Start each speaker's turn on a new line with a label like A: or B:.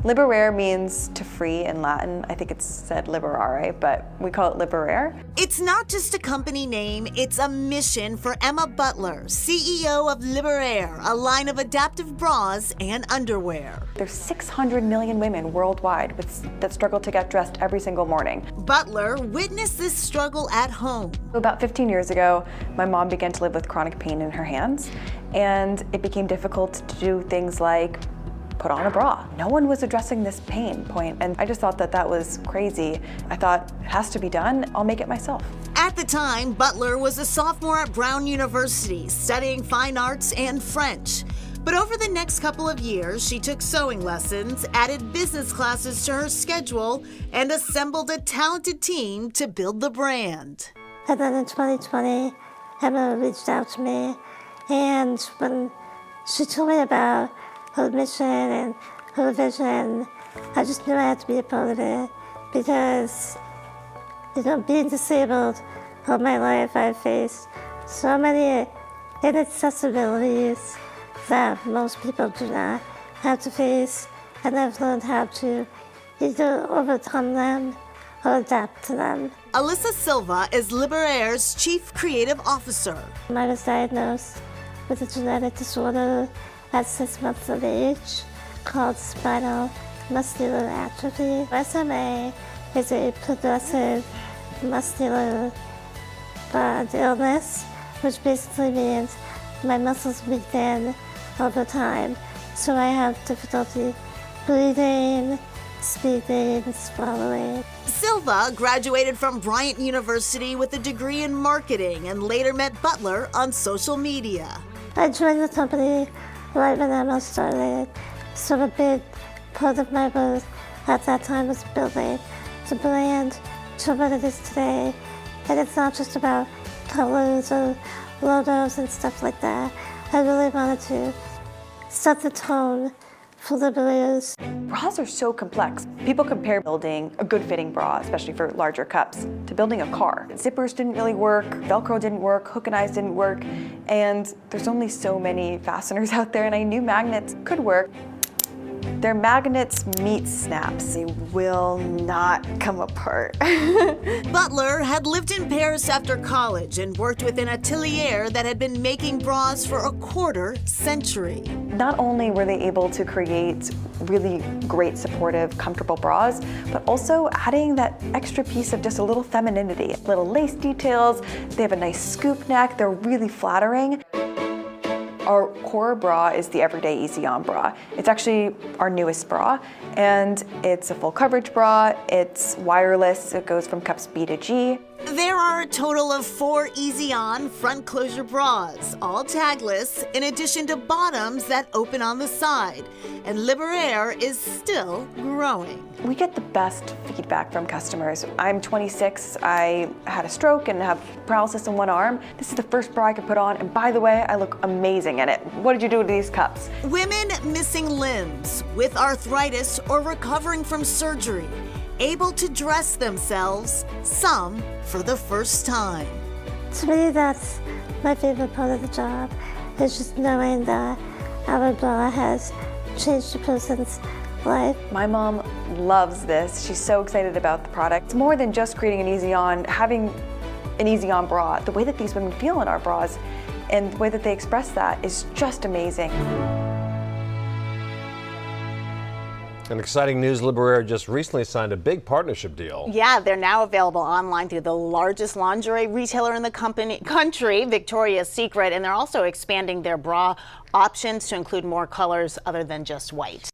A: Liberare means to free in Latin. I think it's said liberare, but we call it Liberare.
B: It's not just a company name, it's a mission for Emma Butler, CEO of Liberare, a line of adaptive bras and underwear.
A: There's 600 million women worldwide that struggle to get dressed every single morning.
B: Butler witnessed this struggle at home.
A: About 15 years ago, my mom began to live with chronic pain in her hands, and it became difficult to do things like put on a bra. No one was addressing this pain point, and I just thought that that was crazy. I thought, it has to be done, I'll make it myself.
B: At the time, Butler was a sophomore at Brown University, studying fine arts and French. But over the next couple of years, she took sewing lessons, added business classes to her schedule, and assembled a talented team to build the brand.
C: And then in 2020, Emma reached out to me, and when she told me about her mission and her vision, I just knew I had to be a part of it, because, being disabled all my life, I've faced so many inaccessibilities that most people do not have to face, and I've learned how to either overcome them or adapt to them.
B: Alyssa Silva is Liberare's Chief Creative Officer.
C: I was diagnosed with a genetic disorder at 6 months of age called spinal muscular atrophy. SMA is a progressive muscular illness, which basically means my muscles weaken over time. So I have difficulty breathing, speaking, swallowing.
B: Silva graduated from Bryant University with a degree in marketing and later met Butler on social media.
C: I joined the company right when Emma started, so a big part of my work at that time was building the brand to what it is today. And it's not just about colors or logos and stuff like that. I really wanted to set the tone for Liberare's.
A: Bras are so complex. People compare building a good fitting bra, especially for larger cups, to building a car. Zippers didn't really work, Velcro didn't work, hook and eyes didn't work, and there's only so many fasteners out there, and I knew magnets could work. They're magnets meet snaps. They will not come apart.
B: Butler had lived in Paris after college and worked with an atelier that had been making bras for a quarter century.
A: Not only were they able to create really great, supportive, comfortable bras, but also adding that extra piece of just a little femininity. Little lace details, they have a nice scoop neck, they're really flattering. Our core bra is the Everyday Easy On bra. It's actually our newest bra, and it's a full coverage bra, it's wireless, it goes from cups B to G.
B: There are a total of 4 easy-on front closure bras, all tagless, in addition to bottoms that open on the side. And Liberare is still growing.
A: We get the best feedback from customers. I'm 26, I had a stroke and have paralysis in one arm. This is the first bra I could put on, and by the way, I look amazing in it. What did you do to these cups?
B: Women missing limbs, with arthritis or recovering from surgery, able to dress themselves, some for the first time.
C: To me, that's my favorite part of the job, is just knowing that our bra has changed a person's life.
A: My mom loves this. She's so excited about the product. It's more than just creating an easy-on, having an easy-on bra. The way that these women feel in our bras and the way that they express that is just amazing.
D: And exciting news, Liberare just recently signed a big partnership deal.
E: Yeah, they're now available online through the largest lingerie retailer in the country, Victoria's Secret, and they're also expanding their bra options to include more colors other than just white.